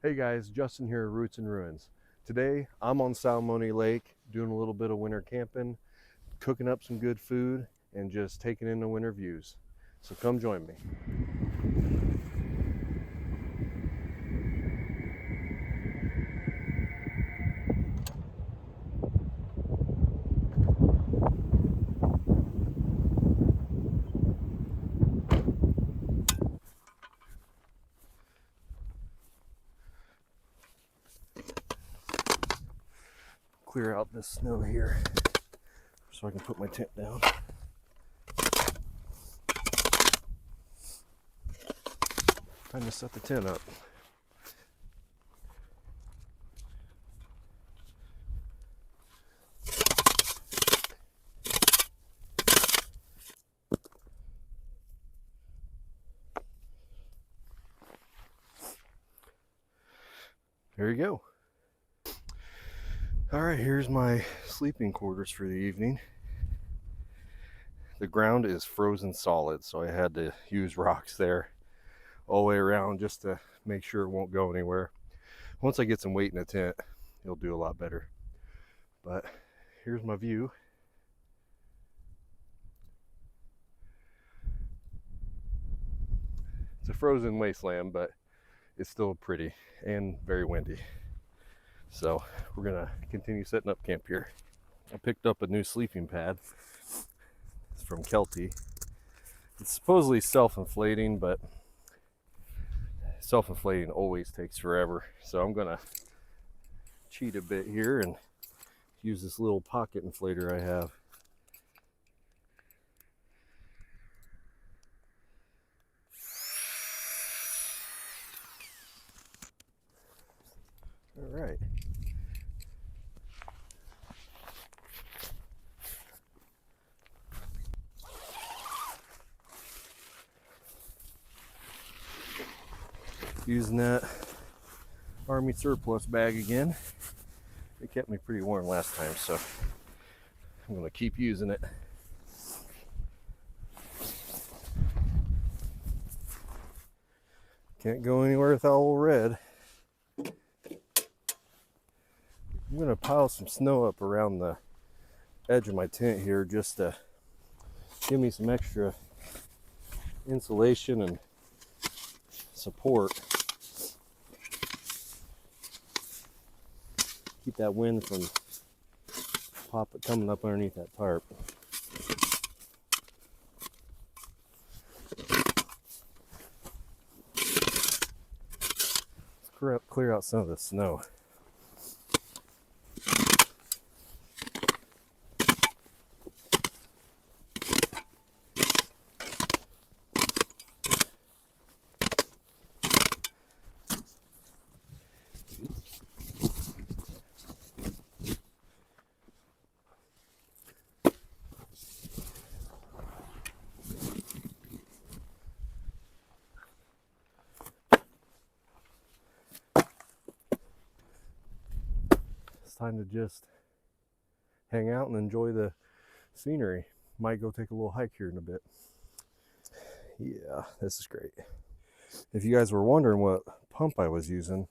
Hey guys, Justin here, Roots and Ruins. Today I'm on Salamonie Lake doing a little bit of winter camping, cooking up some good food, and just taking in the winter views. So come join me. Clear out this snow here so I can put my tent down. Time to set the tent up. There you go. All right, here's my sleeping quarters for the evening. The ground is frozen solid, so I had to use rocks there all the way around just to make sure it won't go anywhere. Once I get some weight in the tent, it'll do a lot better. But here's my view. It's a frozen wasteland, but it's still pretty and very windy. So we're gonna continue setting up camp here. I picked up a new sleeping pad. It's from Kelty. It's supposedly self-inflating, but self-inflating always takes forever. So I'm gonna cheat a bit here and use this little pocket inflator I have. All right. Using that Army surplus bag again. It kept me pretty warm last time, so I'm going to keep using it. Can't go anywhere without old Red. I'm going to pile some snow up around the edge of my tent here just to give me some extra insulation and support. Keep that wind from coming up underneath that tarp. Let's clear out some of the snow. Time to just hang out and enjoy the scenery. Might go take a little hike here in a bit. Yeah, this is great. If you guys were wondering what pump I was using,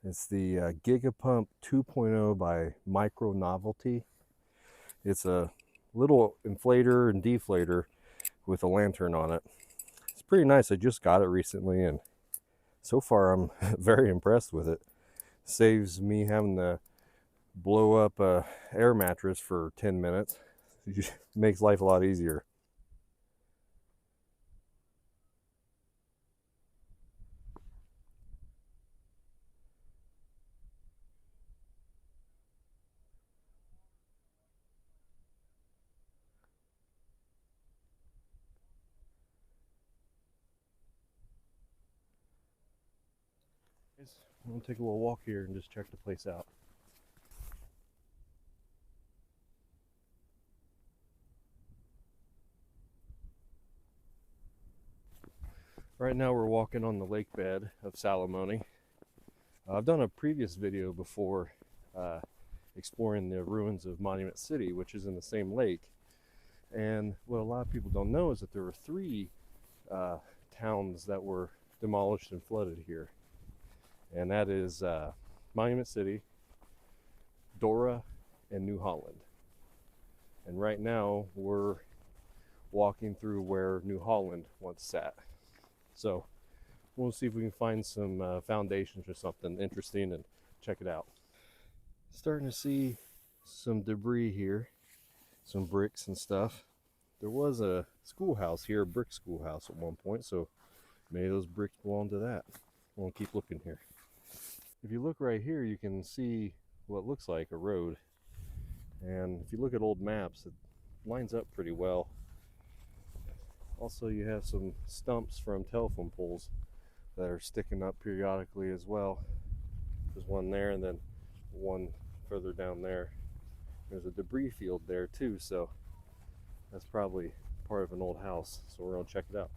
it's the Gigapump 2.0 by Micro Novelty. It's a little inflator and deflator with a lantern on it. It's pretty nice. I just got it recently, and so far I'm very impressed with it. Saves me having to blow up a air mattress for 10 minutes. It makes life a lot easier. I'm gonna take a little walk here and just check the place out. Right now we're walking on the lake bed of Salamonie. I've done a previous video before exploring the ruins of Monument City, which is in the same lake. And what a lot of people don't know is that there were three towns that were demolished and flooded here. and that is Monument City, Dora, and New Holland. And right now we're walking through where New Holland once sat. So we'll see if we can find some foundations or something interesting and check it out. Starting to see some debris here, some bricks and stuff. There was a schoolhouse here, a brick schoolhouse at one point, so maybe those bricks belong to that. We'll keep looking here. If you look right here, you can see what looks like a road. And if you look at old maps, it lines up pretty well. Also, you have some stumps from telephone poles that are sticking up periodically as well. There's one there, and then one further down there. There's a debris field there too, so that's probably part of an old house. So we're gonna check it out.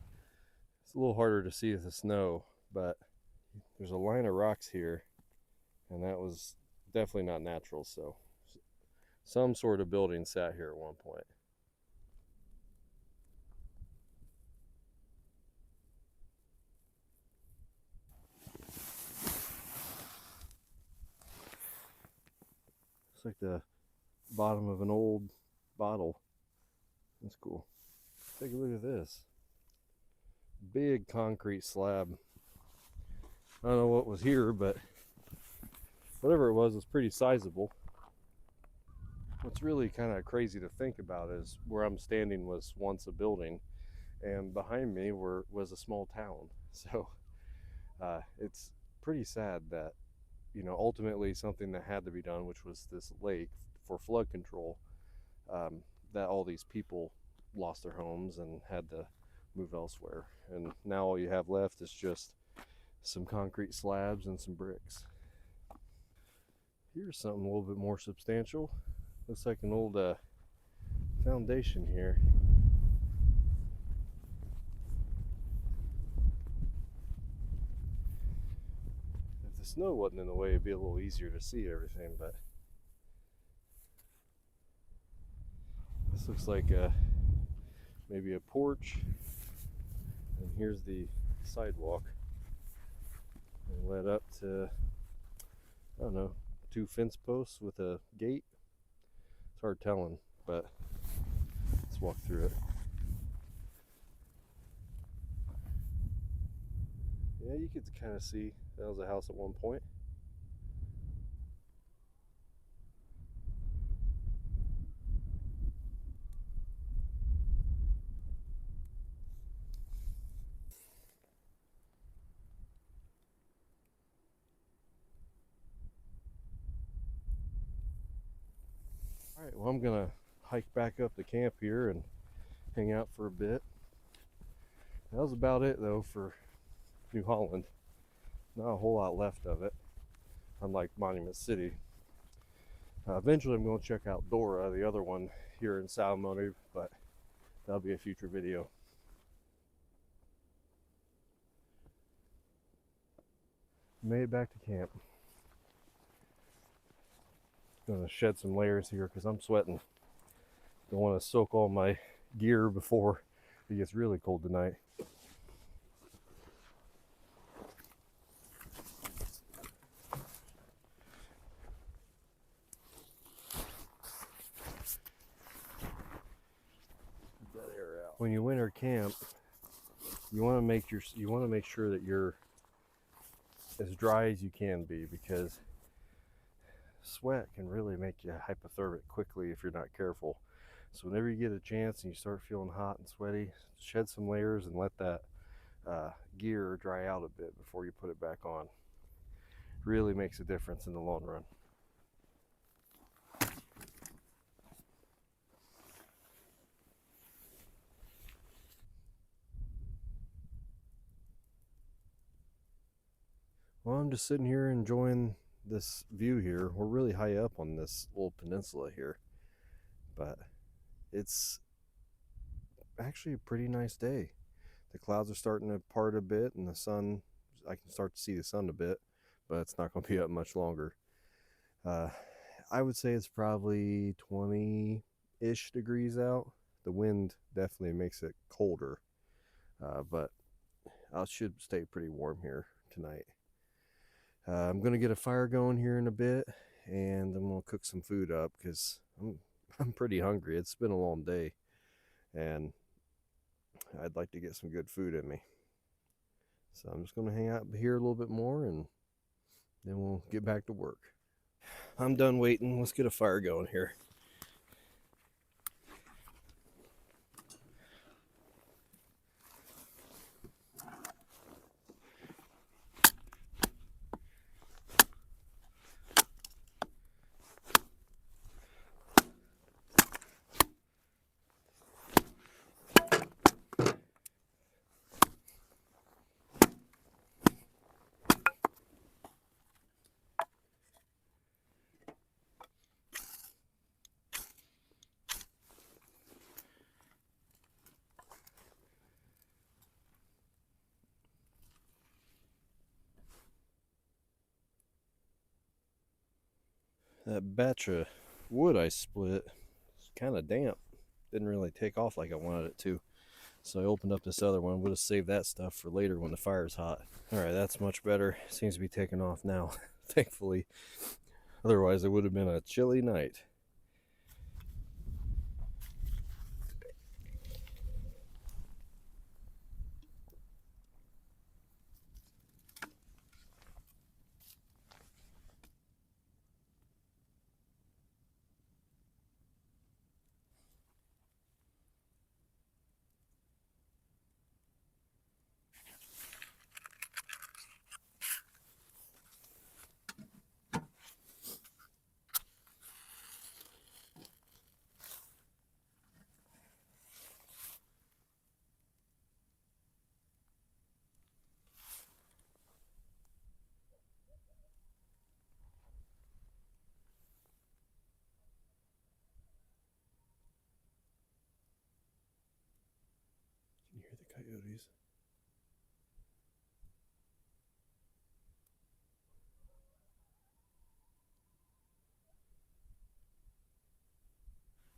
It's a little harder to see with the snow, but there's a line of rocks here, and that was definitely not natural. So some sort of building sat here at one point. It's like the bottom of an old bottle. That's cool. Take a look at this. Big concrete slab. I don't know what was here, but whatever it was pretty sizable. What's really kind of crazy to think about is where I'm standing was once a building, and behind me was a small town. So it's pretty sad that, you know, ultimately something that had to be done, which was this lake for flood control, that all these people lost their homes and had to move elsewhere. And now all you have left is just some concrete slabs and some bricks. Here's something a little bit more substantial. Looks like an old foundation here. If the snow wasn't in the way, it'd be a little easier to see everything, but this looks like maybe a porch, and here's the sidewalk, and led up to, I don't know, 2 fence posts with a gate. It's hard telling, but let's walk through it. Yeah, you could kind of see that was a house at one point. All right, well, I'm gonna hike back up the camp here and hang out for a bit. That was about it though for New Holland. Not a whole lot left of it, unlike Monument City. Eventually I'm going to check out Dora, the other one here in Salamonie, but that'll be a future video. Made it back to camp. Gonna shed some layers here because I'm sweating. Don't want to soak all my gear before it gets really cold tonight. When you winter camp, you want to make sure that you're as dry as you can be, because sweat can really make you hypothermic quickly if you're not careful. So whenever you get a chance and you start feeling hot and sweaty, shed some layers and let that gear dry out a bit before you put it back on. Really makes a difference in the long run. Well, I'm just sitting here enjoying this view here. We're really high up on this little peninsula here, but it's actually a pretty nice day. The clouds are starting to part a bit, and the sun, I can start to see the sun a bit, but it's not going to be up much longer. I would say it's probably 20-ish degrees out. The wind definitely makes it colder, but I should stay pretty warm here tonight. I'm gonna get a fire going here in a bit, and I'm gonna cook some food up because I'm pretty hungry. It's been a long day, and I'd like to get some good food in me. So I'm just gonna hang out here a little bit more, and then we'll get back to work. I'm done waiting. Let's get a fire going here. That batch of wood I split is kind of damp. Didn't really take off like I wanted it to. So I opened up this other one. Would have saved that stuff for later when the fire's hot. Alright, that's much better. Seems to be taking off now, thankfully. Otherwise, it would have been a chilly night. Can you hear the coyotes?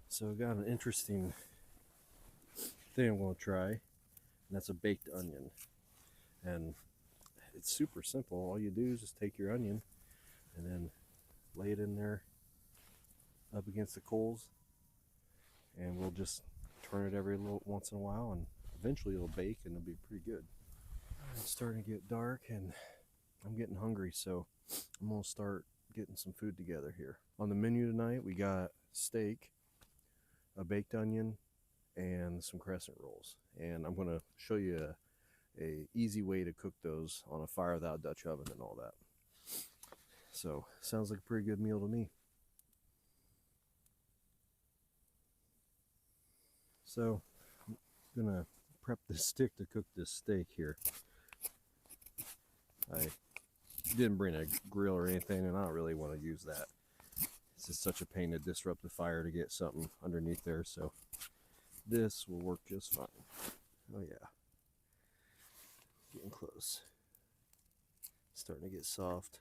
So I got an interesting thing I'm going to try, and that's a baked onion. And it's super simple. All you do is just take your onion and then lay it in there up against the coals, and we'll just turn it every little once in a while, and eventually it'll bake and it'll be pretty good. It's starting to get dark and I'm getting hungry, so I'm gonna start getting some food together here. On the menu tonight, we got steak, a baked onion, and some crescent rolls. And I'm gonna show you a easy way to cook those on a fire without Dutch oven and all that. So sounds like a pretty good meal to me. So I'm gonna prep this stick to cook this steak here. I didn't bring a grill or anything, and I don't really want to use that. It's just such a pain to disrupt the fire to get something underneath there, so this will work just fine. Oh yeah, getting close. Starting to get soft.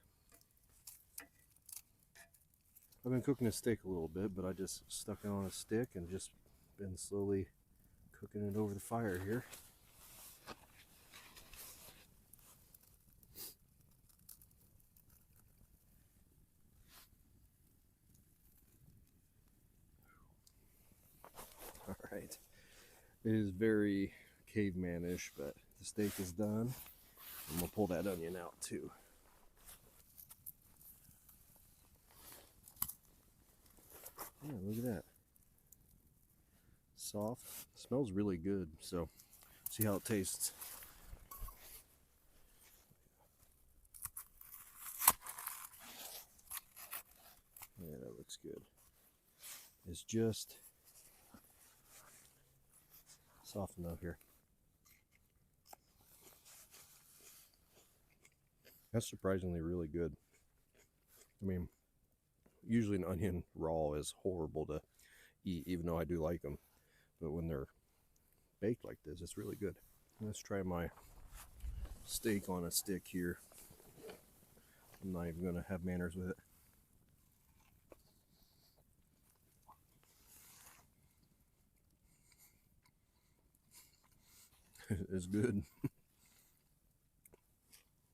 I've been cooking this steak a little bit, but I just stuck it on a stick and just been slowly cooking it over the fire here. Alright, it is very caveman-ish, but the steak is done. I'm going to pull that onion out too. Yeah, look at that. Soft. Smells really good, so see how it tastes. Yeah, that looks good. It's just soft enough here. That's surprisingly really good. I mean, usually an onion raw is horrible to eat, even though I do like them. But when they're baked like this, it's really good. Let's try my steak on a stick here. I'm not even going to have manners with it. It's good.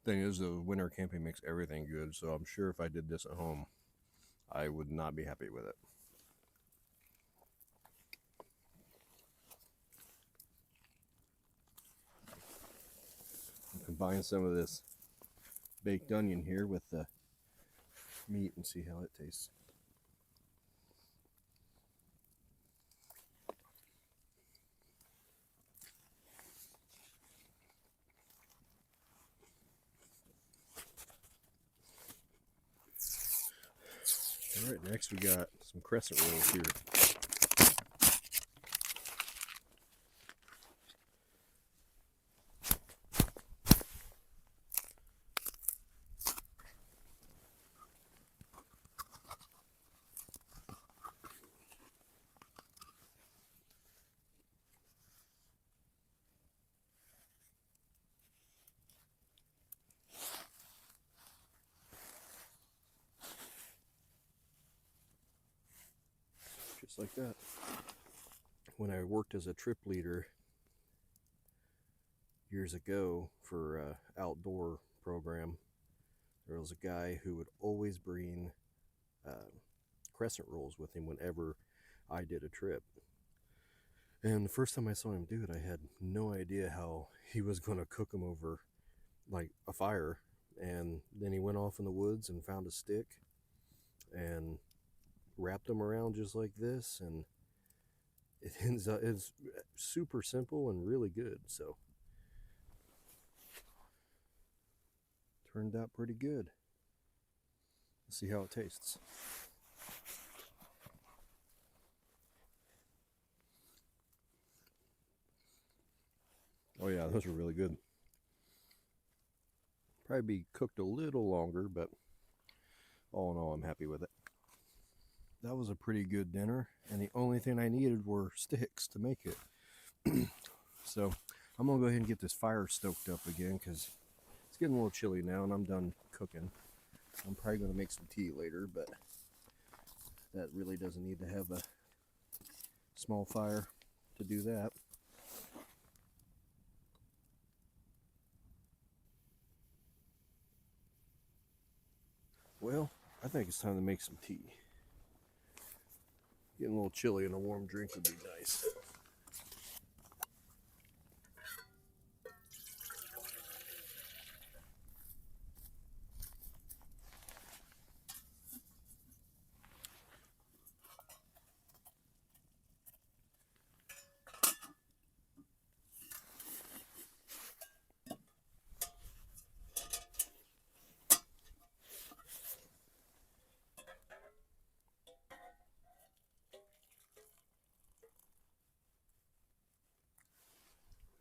Thing is, the winter camping makes everything good, so I'm sure if I did this at home, I would not be happy with it. Combine some of this baked onion here with the meat and see how it tastes. All right, next we got some crescent rolls here. Just like that. When I worked as a trip leader years ago for an outdoor program, there was a guy who would always bring crescent rolls with him whenever I did a trip. And the first time I saw him do it, I had no idea how he was going to cook them over like a fire. And then he went off in the woods and found a stick and wrapped them around just like this, and it ends up, it's super simple and really good. So turned out pretty good. Let's see how it tastes. Oh yeah, those are really good. Probably be cooked a little longer, but all in all, I'm happy with it. That was a pretty good dinner, and the only thing I needed were sticks to make it. So I'm gonna go ahead and get this fire stoked up again because it's getting a little chilly now and I'm done cooking. I'm probably gonna make some tea later, but that really doesn't need to have a small fire to do that. Well, I think it's time to make some tea. Getting a little chilly and a warm drink would be nice.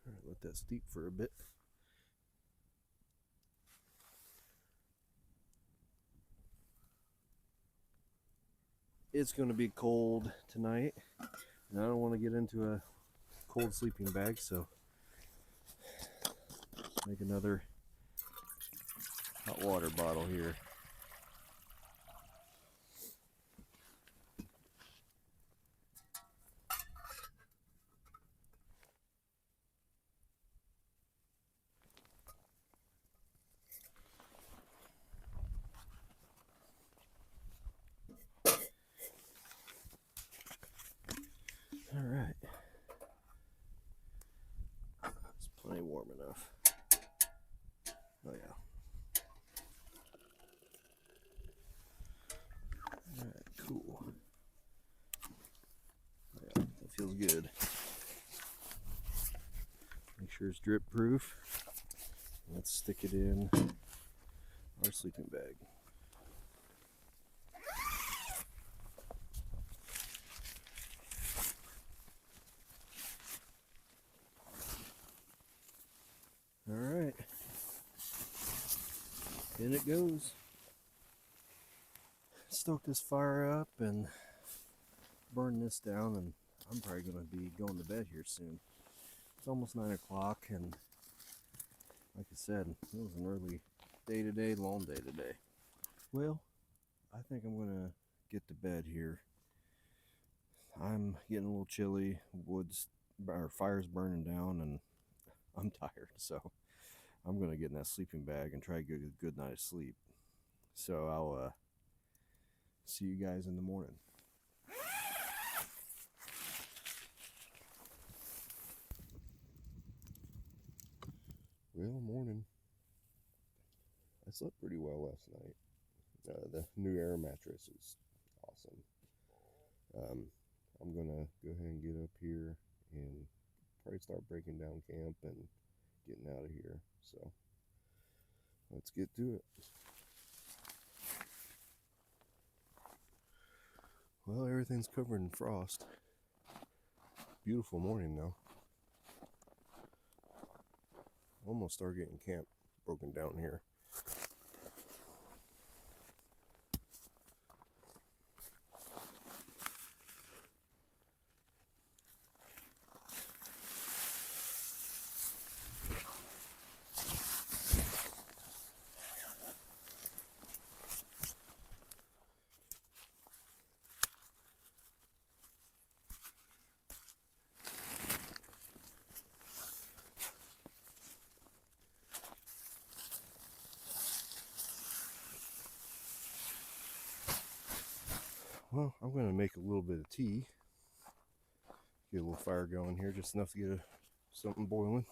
All right, let that steep for a bit. It's going to be cold tonight, and I don't want to get into a cold sleeping bag, so make another hot water bottle here. All right, it's plenty warm enough. Oh yeah. All right, cool. Oh, yeah, that feels good. Make sure it's drip proof. Let's stick it in our sleeping bag. All right, in it goes. Stoke this fire up and burn this down, and I'm probably going to be going to bed here soon. It's almost 9 o'clock, and like I said, it was an early day today, long day today. Well, I think I'm going to get to bed here. I'm getting a little chilly, fire's burning down, and I'm tired, so I'm going to get in that sleeping bag and try to get a good night's sleep. So I'll see you guys in the morning. Well, morning. I slept pretty well last night. The new air mattress is awesome. I'm gonna go ahead and get up here and probably start breaking down camp and getting out of here. So let's get to it. Well, everything's covered in frost. Beautiful morning though. Almost start getting camp broken down here. Well, I'm going to make a little bit of tea. Get a little fire going here, just enough to get something boiling.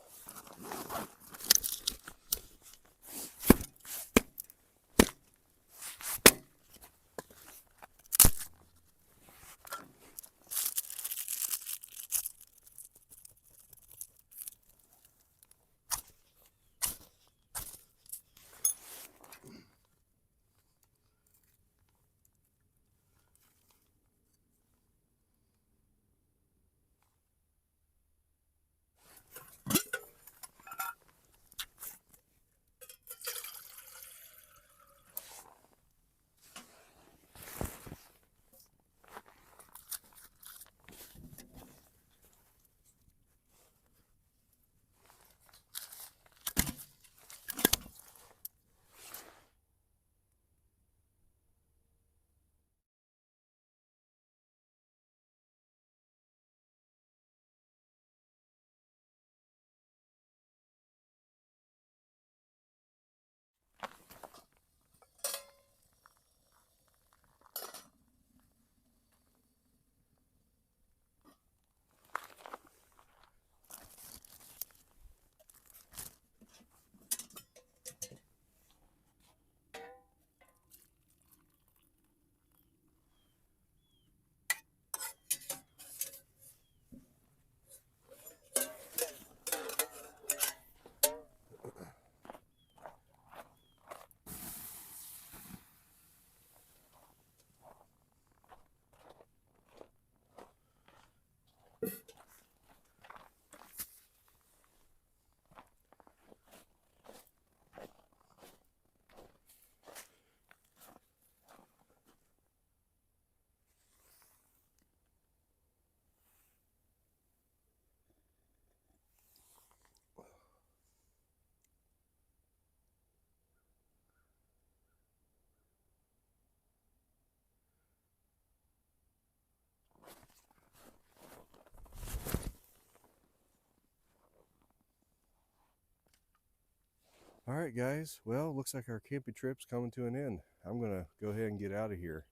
All right, guys. Well, looks like our camping trip's coming to an end. I'm going to go ahead and get out of here.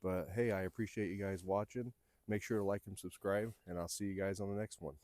But hey, I appreciate you guys watching. Make sure to like and subscribe, and I'll see you guys on the next one.